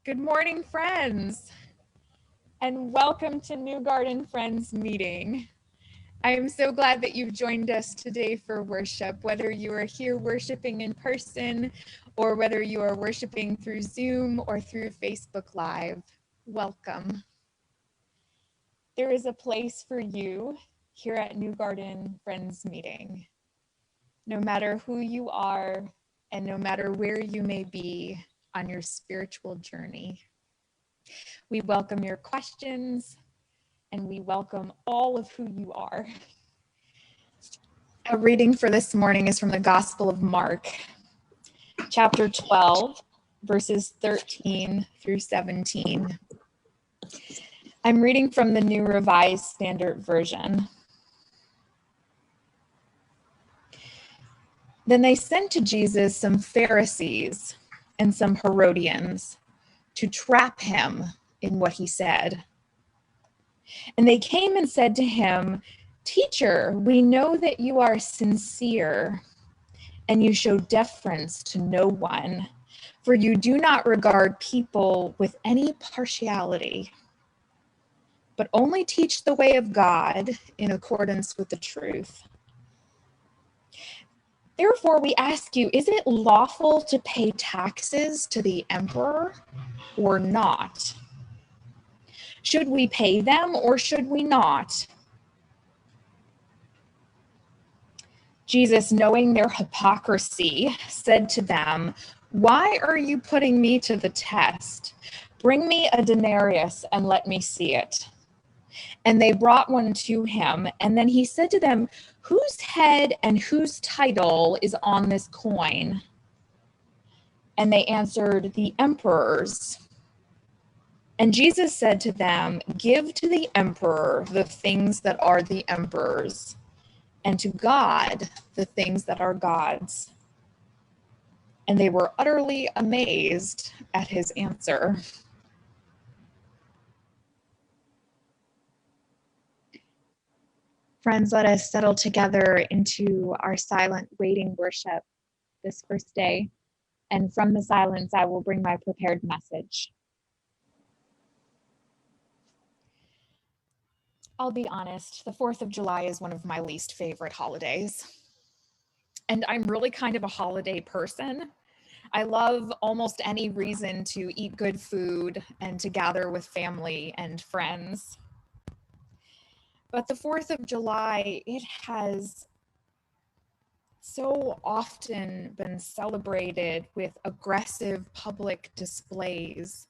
Good morning, friends, and welcome to New Garden Friends Meeting. I am so glad that you've joined us today for worship, whether you are here worshiping in person or whether you are worshiping through Zoom or through Facebook Live. Welcome. There is a place for you here at New Garden Friends Meeting. No matter who you are and no matter where you may be on your spiritual journey. We welcome your questions and we welcome all of who you are. A reading for this morning is from the Gospel of Mark, chapter 12, verses 13 through 17. I'm reading from the New Revised Standard Version. Then they sent to Jesus some Pharisees and some Herodians to trap him in what he said. And they came and said to him, "Teacher, we know that you are sincere and you show deference to no one, for you do not regard people with any partiality, but only teach the way of God in accordance with the truth. Therefore, we ask you, is it lawful to pay taxes to the emperor or not? Should we pay them or should we not?" Jesus, knowing their hypocrisy, said to them, "Why are you putting me to the test? Bring me a denarius and let me see it." And they brought one to him. And then he said to them, "Whose head and whose title is on this coin?" And they answered, "The emperor's." And Jesus said to them, "Give to the emperor the things that are the emperor's, and to God the things that are God's." And they were utterly amazed at his answer. Friends, let us settle together into our silent waiting worship this first day. And from the silence, I will bring my prepared message. I'll be honest, the 4th of July is one of my least favorite holidays. And I'm really kind of a holiday person. I love almost any reason to eat good food and to gather with family and friends. But the 4th of July, it has so often been celebrated with aggressive public displays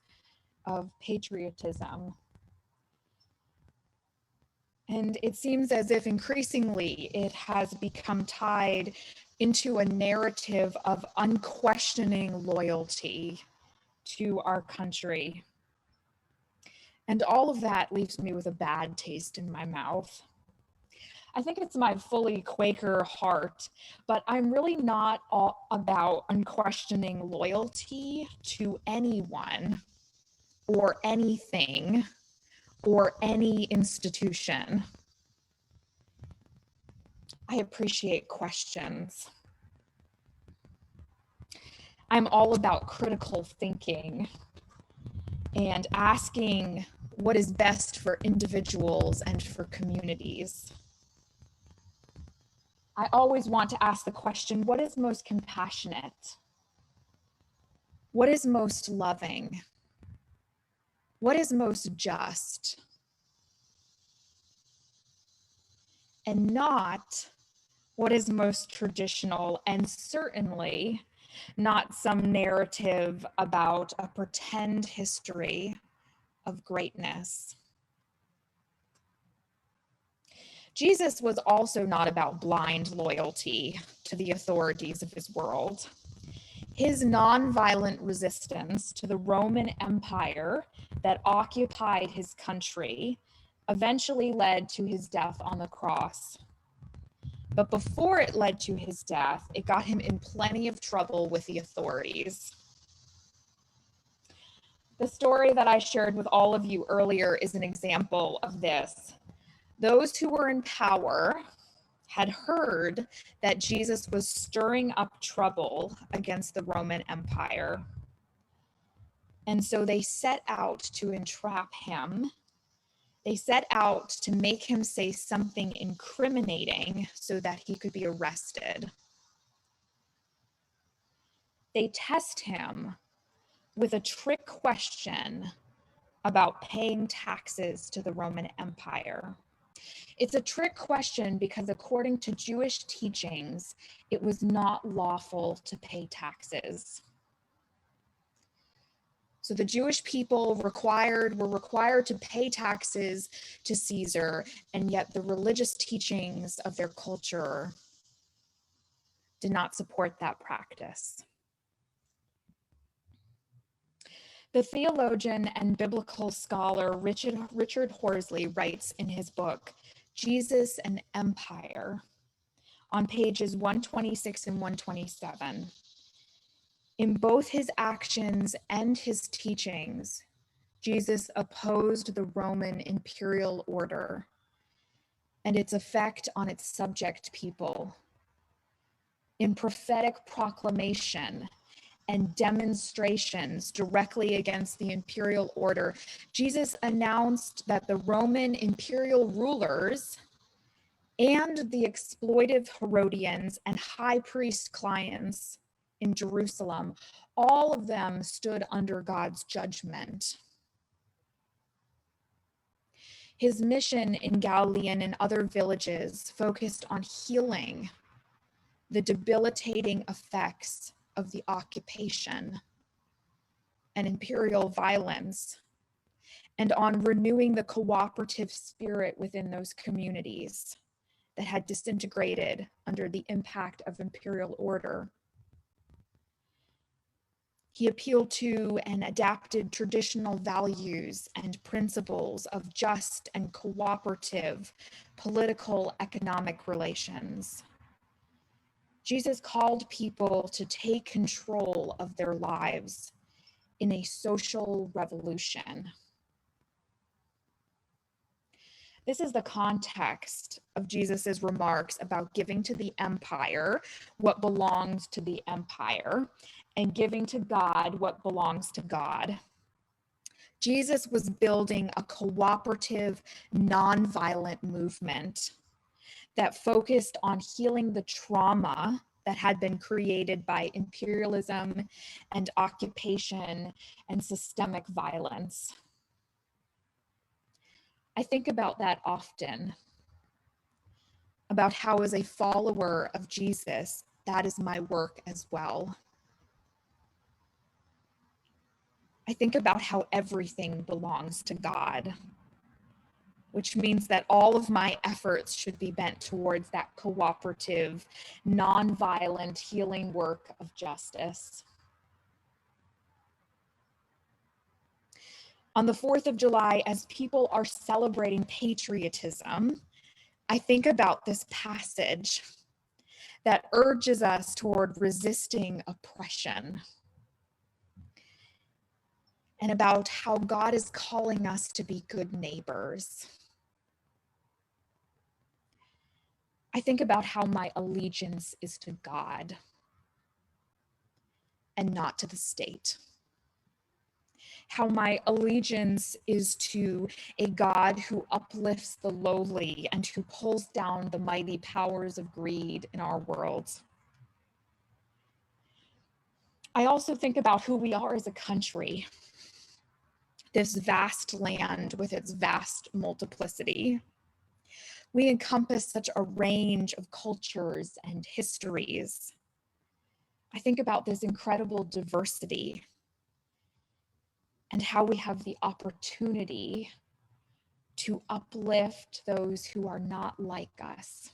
of patriotism. And it seems as if increasingly it has become tied into a narrative of unquestioning loyalty to our country. And all of that leaves me with a bad taste in my mouth. I think it's my fully Quaker heart, but I'm really not all about unquestioning loyalty to anyone or anything or any institution. I appreciate questions. I'm all about critical thinking and asking what is best for individuals and for communities. I always want to ask the question, what is most compassionate? What is most loving? What is most just? And not what is most traditional, and certainly not some narrative about a pretend history of greatness. Jesus was also not about blind loyalty to the authorities of his world. His nonviolent resistance to the Roman Empire that occupied his country eventually led to his death on the cross. But before it led to his death, it got him in plenty of trouble with the authorities. The story that I shared with all of you earlier is an example of this. Those who were in power had heard that Jesus was stirring up trouble against the Roman Empire. And so they set out to entrap him. They set out to make him say something incriminating so that he could be arrested. They test him with a trick question about paying taxes to the Roman Empire. It's a trick question because according to Jewish teachings, it was not lawful to pay taxes. So the Jewish people were required to pay taxes to Caesar, and yet the religious teachings of their culture did not support that practice. The theologian and biblical scholar Richard Horsley writes in his book, Jesus and Empire, on pages 126 and 127. In both his actions and his teachings, Jesus opposed the Roman imperial order and its effect on its subject people. In prophetic proclamation and demonstrations directly against the imperial order, Jesus announced that the Roman imperial rulers and the exploitive Herodians and high priest clients in Jerusalem, all of them stood under God's judgment. His mission in Galilee and in other villages focused on healing the debilitating effects of the occupation and imperial violence, and on renewing the cooperative spirit within those communities that had disintegrated under the impact of imperial order. He appealed to and adapted traditional values and principles of just and cooperative political economic relations. Jesus called people to take control of their lives in a social revolution. This is the context of Jesus's remarks about giving to the empire what belongs to the empire and giving to God what belongs to God. Jesus was building a cooperative, nonviolent movement that focused on healing the trauma that had been created by imperialism and occupation and systemic violence. I think about that often, about how as a follower of Jesus, that is my work as well. I think about how everything belongs to God, which means that all of my efforts should be bent towards that cooperative, nonviolent healing work of justice. On the 4th of July, as people are celebrating patriotism, I think about this passage that urges us toward resisting oppression and about how God is calling us to be good neighbors. I think about how my allegiance is to God and not to the state. How my allegiance is to a God who uplifts the lowly and who pulls down the mighty powers of greed in our world. I also think about who we are as a country, this vast land with its vast multiplicity. We encompass such a range of cultures and histories. I think about this incredible diversity and how we have the opportunity to uplift those who are not like us.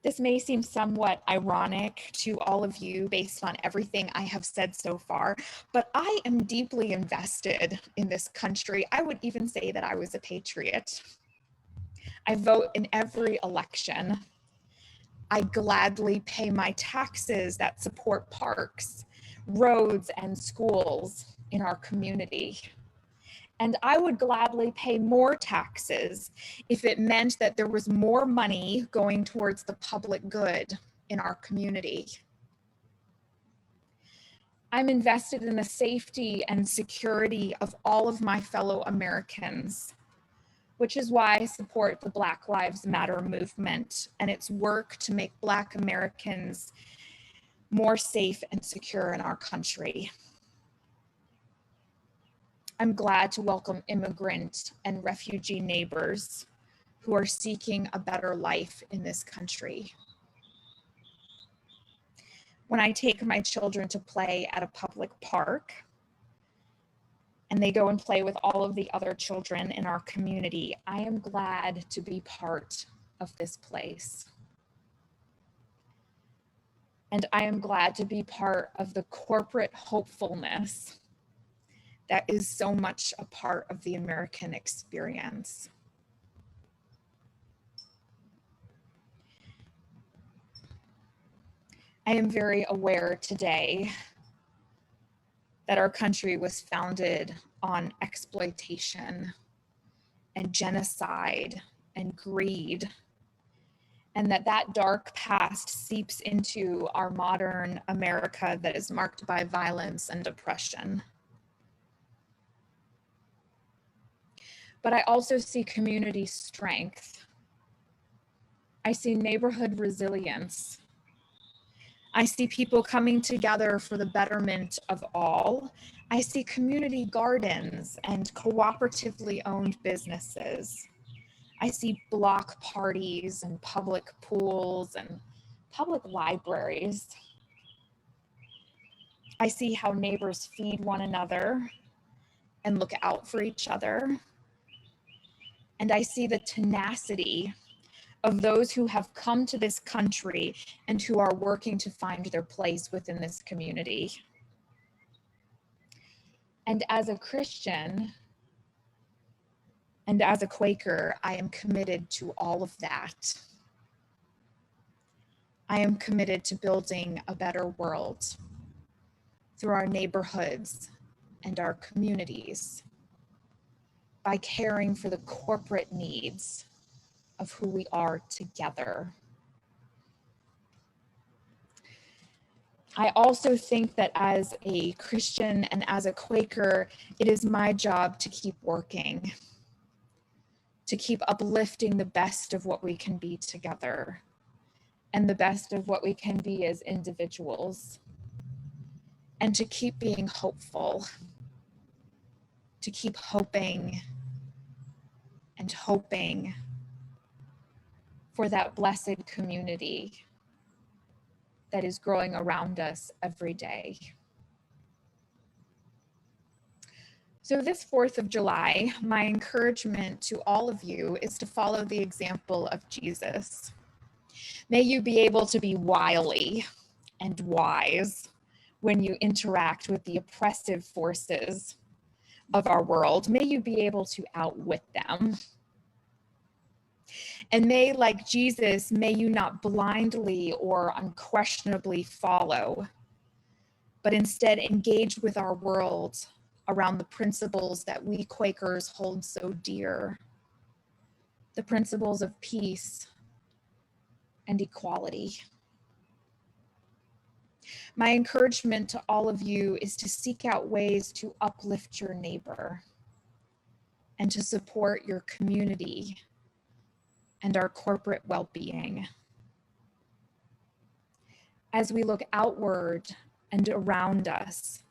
This may seem somewhat ironic to all of you based on everything I have said so far, but I am deeply invested in this country. I would even say that I was a patriot. I vote in every election. I gladly pay my taxes that support parks, roads, and schools in our community. And I would gladly pay more taxes if it meant that there was more money going towards the public good in our community. I'm invested in the safety and security of all of my fellow Americans, which is why I support the Black Lives Matter movement and its work to make Black Americans more safe and secure in our country. I'm glad to welcome immigrant and refugee neighbors who are seeking a better life in this country. When I take my children to play at a public park and they go and play with all of the other children in our community, I am glad to be part of this place. And I am glad to be part of the corporate hopefulness that is so much a part of the American experience. I am very aware today that our country was founded on exploitation and genocide and greed, and that dark past seeps into our modern America that is marked by violence and oppression. But I also see community strength. I see neighborhood resilience. I see people coming together for the betterment of all. I see community gardens and cooperatively owned businesses. I see block parties and public pools and public libraries. I see how neighbors feed one another and look out for each other. And I see the tenacity of those who have come to this country and who are working to find their place within this community. And as a Christian and as a Quaker, I am committed to all of that. I am committed to building a better world through our neighborhoods and our communities by caring for the corporate needs of who we are together. I also think that as a Christian and as a Quaker, it is my job to keep working, to keep uplifting the best of what we can be together and the best of what we can be as individuals, and to keep being hopeful, to keep hoping and hoping for that blessed community that is growing around us every day. So this 4th of July, my encouragement to all of you is to follow the example of Jesus. May you be able to be wily and wise when you interact with the oppressive forces of our world. May you be able to outwit them. And may, like Jesus, may you not blindly or unquestionably follow, but instead engage with our world around the principles that we Quakers hold so dear, the principles of peace and equality. My encouragement to all of you is to seek out ways to uplift your neighbor and to support your community and our corporate well-being. As we look outward and around us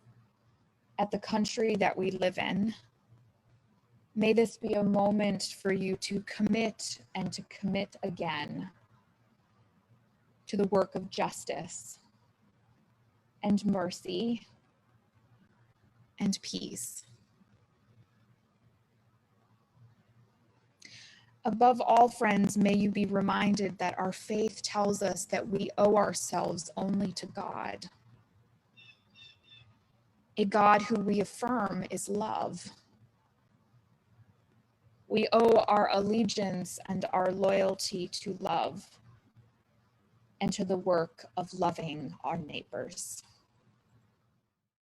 at the country that we live in, may this be a moment for you to commit and to commit again to the work of justice and mercy and peace. Above all, friends, may you be reminded that our faith tells us that we owe ourselves only to God, a God who we affirm is love. We owe our allegiance and our loyalty to love and to the work of loving our neighbors.